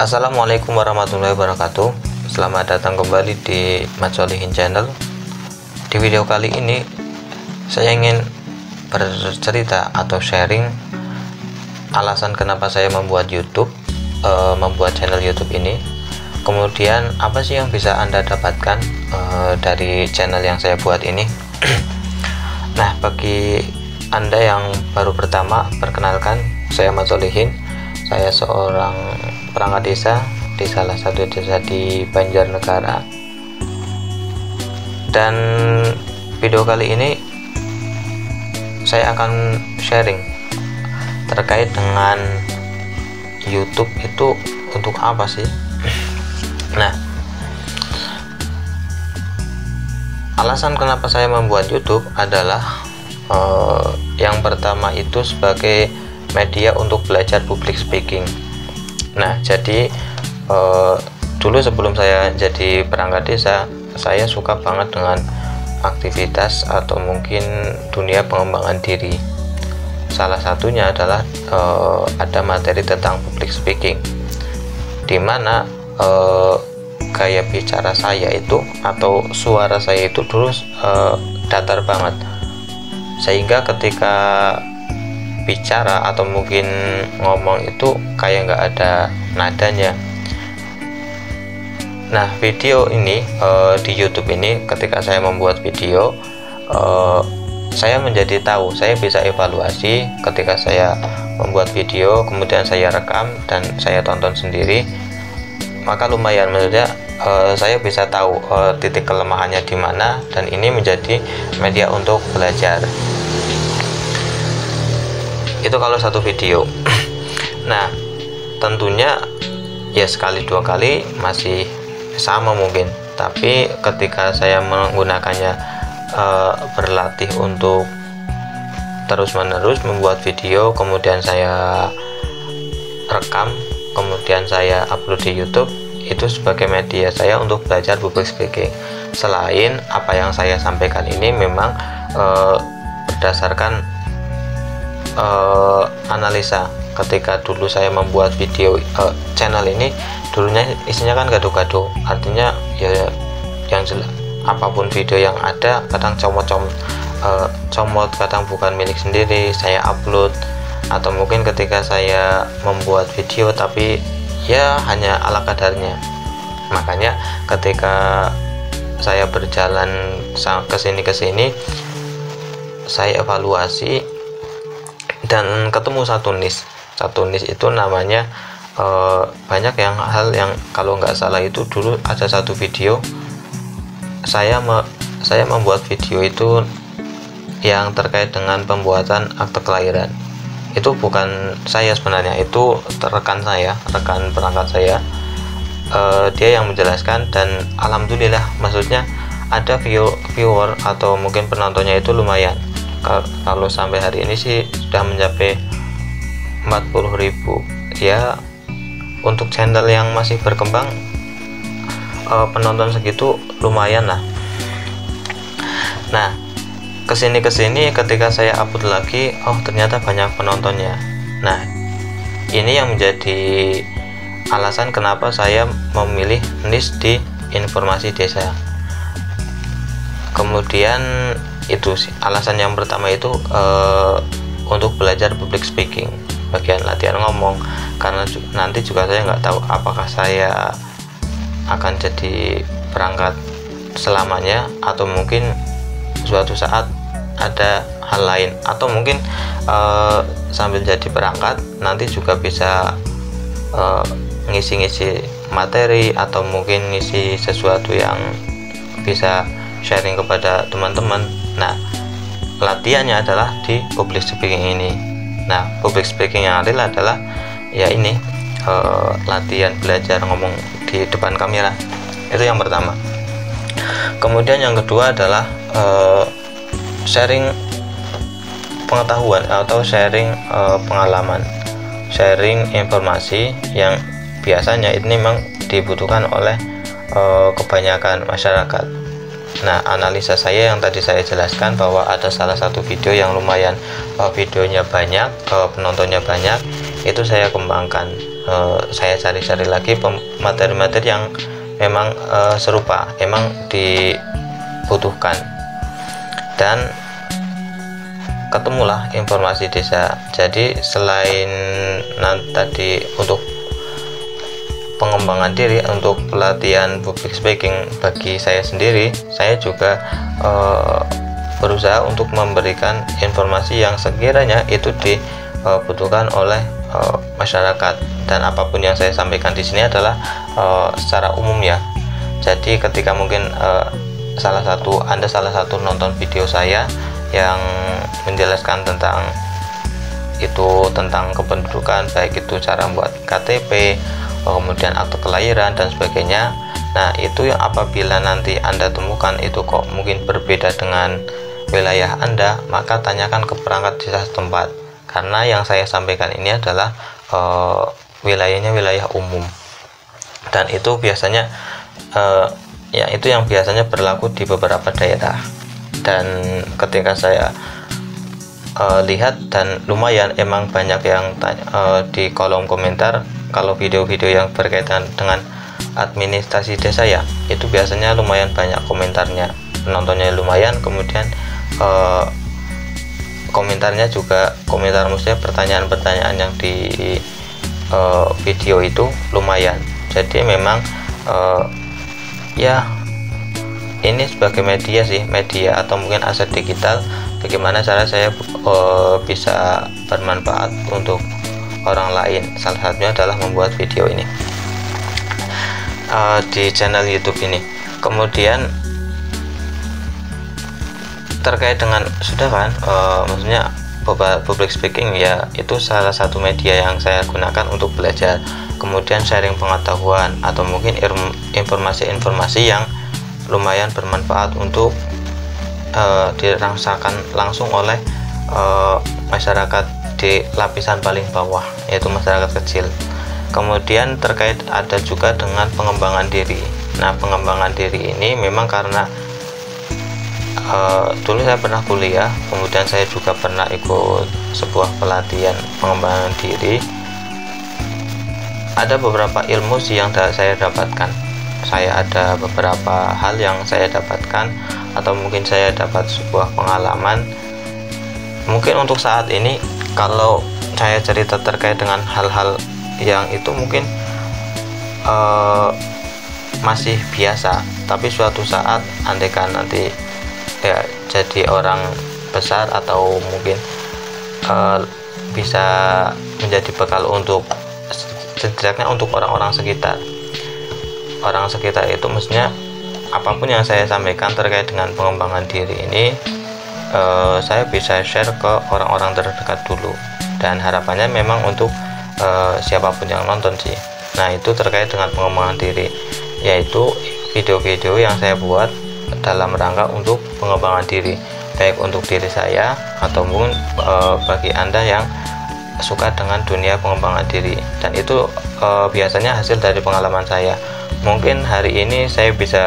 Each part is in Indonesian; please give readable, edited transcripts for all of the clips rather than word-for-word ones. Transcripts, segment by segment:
Assalamualaikum warahmatullahi wabarakatuh. Selamat datang kembali di Mat Solihin Channel. Di video kali ini saya ingin bercerita atau sharing alasan kenapa saya membuat membuat channel YouTube ini. Kemudian apa sih yang bisa Anda dapatkan dari channel yang saya buat ini. Nah, bagi Anda yang baru pertama, perkenalkan, saya Mat Solihin. Saya seorang perangkat desa di salah satu desa di Banjarnegara. Dan video kali ini saya akan sharing terkait dengan YouTube itu untuk apa sih. Nah, alasan kenapa saya membuat YouTube adalah yang pertama itu sebagai media untuk belajar public speaking. Nah, jadi dulu sebelum saya jadi perangkat desa, saya suka banget dengan aktivitas atau mungkin dunia pengembangan diri. Salah satunya adalah ada materi tentang public speaking, dimana gaya bicara saya itu atau suara saya itu dulu datar banget, sehingga ketika bicara atau mungkin ngomong itu kayak nggak ada nadanya. Nah, video ini di YouTube ini, ketika saya membuat video, saya menjadi tahu, saya bisa evaluasi ketika saya membuat video, kemudian saya rekam dan saya tonton sendiri, maka lumayan, maksudnya saya bisa tahu titik kelemahannya di mana, dan ini menjadi media untuk belajar. Itu kalau satu video. Nah, tentunya ya sekali dua kali masih sama mungkin, tapi ketika saya menggunakannya berlatih untuk terus menerus membuat video, kemudian saya rekam, kemudian saya upload di YouTube, itu sebagai media saya untuk belajar public speaking. Selain apa yang saya sampaikan ini memang berdasarkan analisa. Ketika dulu saya membuat video channel ini, dulunya isinya kan gaduh-gaduh, artinya ya yang jelas apapun video yang ada, kadang comot, kadang bukan milik sendiri, saya upload, atau mungkin ketika saya membuat video tapi ya hanya ala kadarnya. Makanya ketika saya berjalan kesini saya evaluasi dan ketemu satu niche itu namanya banyak hal yang kalau nggak salah itu dulu ada satu video saya membuat video itu yang terkait dengan pembuatan akte kelahiran. Itu bukan saya sebenarnya, itu rekan perangkat saya, dia yang menjelaskan, dan alhamdulillah, maksudnya ada viewer atau mungkin penontonnya itu lumayan. Kalau sampai hari ini sih sudah mencapai 40.000 ya. Untuk channel yang masih berkembang, penonton segitu lumayan lah. Nah, kesini ketika saya upload lagi, oh ternyata banyak penontonnya. Nah, ini yang menjadi alasan kenapa saya memilih niche di informasi desa. Kemudian itu sih alasan yang pertama itu untuk belajar public speaking, bagian latihan ngomong, karena nanti juga saya nggak tahu apakah saya akan jadi perangkat selamanya atau mungkin suatu saat ada hal lain, atau mungkin sambil jadi perangkat nanti juga bisa ngisi-ngisi materi atau mungkin ngisi sesuatu yang bisa sharing kepada teman-teman. Nah, latihannya adalah di public speaking ini. Nah, public speaking yang real adalah ya ini, latihan belajar ngomong di depan kamera. Itu yang pertama. Kemudian yang kedua adalah sharing pengetahuan atau sharing pengalaman, sharing informasi yang biasanya ini memang dibutuhkan oleh kebanyakan masyarakat. Nah, analisa saya yang tadi saya jelaskan bahwa ada salah satu video yang lumayan videonya banyak, penontonnya banyak, itu saya kembangkan. Saya cari-cari lagi materi-materi yang memang serupa, emang dibutuhkan, dan ketemulah informasi desa. Jadi selain tadi untuk pengembangan diri, untuk pelatihan public speaking bagi saya sendiri, saya juga berusaha untuk memberikan informasi yang sekiranya itu dibutuhkan oleh masyarakat, dan apapun yang saya sampaikan di sini adalah secara umum ya. Jadi ketika mungkin Anda salah satu nonton video saya yang menjelaskan tentang kependudukan, baik itu cara membuat KTP, kemudian akte kelahiran dan sebagainya. Nah, itu yang apabila nanti Anda temukan itu kok mungkin berbeda dengan wilayah Anda, maka tanyakan ke perangkat desa setempat, karena yang saya sampaikan ini adalah wilayahnya wilayah umum, dan itu biasanya itu yang biasanya berlaku di beberapa daerah. Dan ketika saya lihat, dan lumayan emang banyak yang di kolom komentar, kalau video-video yang berkaitan dengan administrasi desa ya, itu biasanya lumayan banyak komentarnya, penontonnya lumayan, kemudian komentarnya juga, maksudnya pertanyaan-pertanyaan yang di video itu lumayan. Jadi memang ya ini sebagai media atau mungkin aset digital, bagaimana cara saya bisa bermanfaat untuk orang lain. Salah satunya adalah membuat video ini di channel YouTube ini. Kemudian terkait dengan maksudnya public speaking ya, itu salah satu media yang saya gunakan untuk belajar, kemudian sharing pengetahuan atau mungkin informasi-informasi yang lumayan bermanfaat untuk dirasakan langsung oleh masyarakat di lapisan paling bawah, yaitu masyarakat kecil. Kemudian terkait ada juga dengan pengembangan diri. Nah, pengembangan diri ini memang karena dulu saya pernah kuliah, kemudian saya juga pernah ikut sebuah pelatihan pengembangan diri. Ada beberapa ilmu yang saya dapatkan. Saya ada beberapa hal yang saya dapatkan, atau mungkin saya dapat sebuah pengalaman. Mungkin untuk saat ini kalau saya cerita terkait dengan hal-hal yang itu mungkin masih biasa, tapi suatu saat andaikan nanti ya jadi orang besar, atau mungkin bisa menjadi bekal untuk setidaknya untuk orang-orang sekitar. Orang sekitar itu maksudnya apapun yang saya sampaikan terkait dengan pengembangan diri ini, saya bisa share ke orang-orang terdekat dulu, dan harapannya memang untuk siapapun yang nonton sih. Nah, itu terkait dengan pengembangan diri, yaitu video-video yang saya buat dalam rangka untuk pengembangan diri, baik untuk diri saya atau mungkin bagi Anda yang suka dengan dunia pengembangan diri. Dan itu biasanya hasil dari pengalaman saya. Mungkin hari ini saya bisa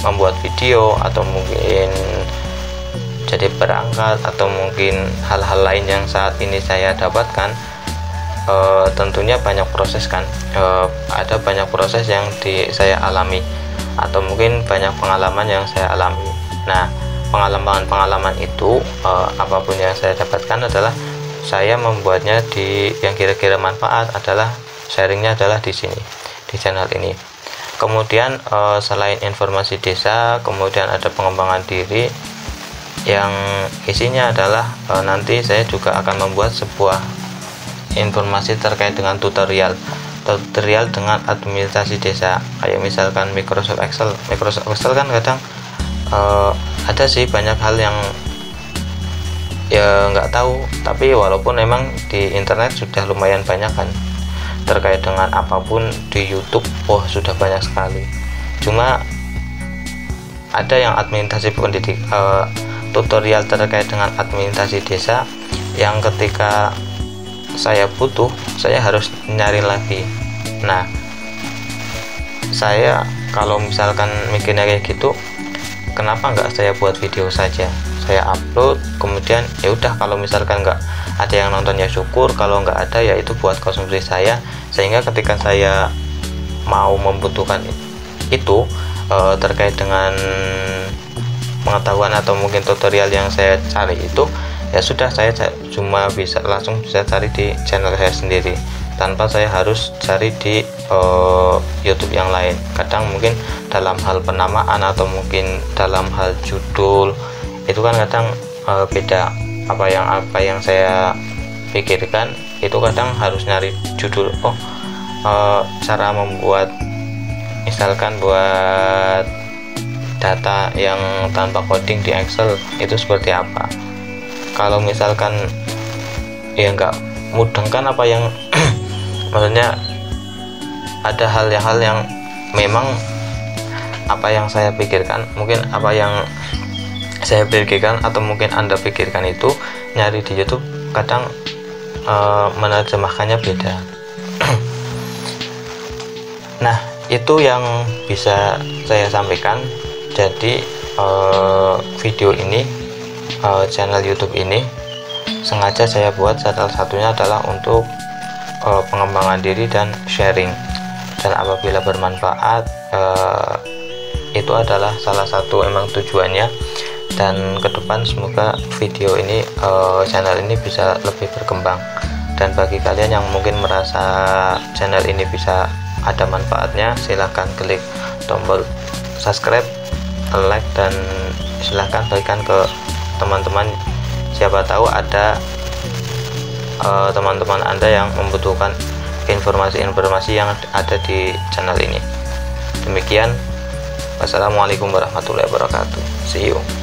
membuat video, atau mungkin jadi perangkat, atau mungkin hal-hal lain yang saat ini saya dapatkan. Tentunya banyak proses kan, ada banyak proses yang saya alami, atau mungkin banyak pengalaman yang saya alami. Nah, pengalaman itu apapun yang saya dapatkan adalah saya membuatnya yang kira-kira manfaat, adalah sharingnya adalah di sini, di channel ini. Kemudian selain informasi desa, kemudian ada pengembangan diri yang isinya adalah nanti saya juga akan membuat sebuah informasi terkait dengan tutorial dengan administrasi desa, kayak misalkan Microsoft Excel kan kadang ada sih banyak hal yang ya nggak tahu, tapi walaupun memang di internet sudah lumayan banyak kan terkait dengan apapun, di YouTube sudah banyak sekali. Cuma ada yang administrasi pendidik, tutorial terkait dengan administrasi desa yang ketika saya butuh, saya harus nyari lagi. Nah, saya kalau misalkan mikirnya kayak gitu, kenapa nggak saya buat video saja, saya upload, kemudian ya udah, kalau misalkan nggak ada yang nonton ya syukur, kalau nggak ada ya itu buat konsumsi saya, sehingga ketika saya mau membutuhkan itu terkait dengan pengetahuan atau mungkin tutorial yang saya cari itu, ya sudah, saya cuma langsung bisa cari di channel saya sendiri tanpa saya harus cari di YouTube yang lain. Kadang mungkin dalam hal penamaan atau mungkin dalam hal judul itu kan kadang beda. Apa yang saya pikirkan itu kadang harus nyari judul, cara membuat, misalkan buat data yang tanpa coding di Excel itu seperti apa. Kalau misalkan ya nggak mudeng kan apa yang maksudnya ada hal-hal yang memang apa yang saya pikirkan, mungkin apa yang saya pikirkan atau mungkin Anda pikirkan itu nyari di YouTube kadang menerjemahkannya beda. Nah, itu yang bisa saya sampaikan. Jadi video ini, channel YouTube ini sengaja saya buat salah satunya adalah untuk pengembangan diri dan sharing, dan apabila bermanfaat itu adalah salah satu emang tujuannya. Dan ke depan semoga video ini, channel ini bisa lebih berkembang. Dan bagi kalian yang mungkin merasa channel ini bisa ada manfaatnya, silahkan klik tombol subscribe, like, dan silahkan bagikan ke teman-teman. Siapa tahu ada teman-teman Anda yang membutuhkan informasi-informasi yang ada di channel ini. Demikian, wassalamualaikum warahmatullahi wabarakatuh. See you.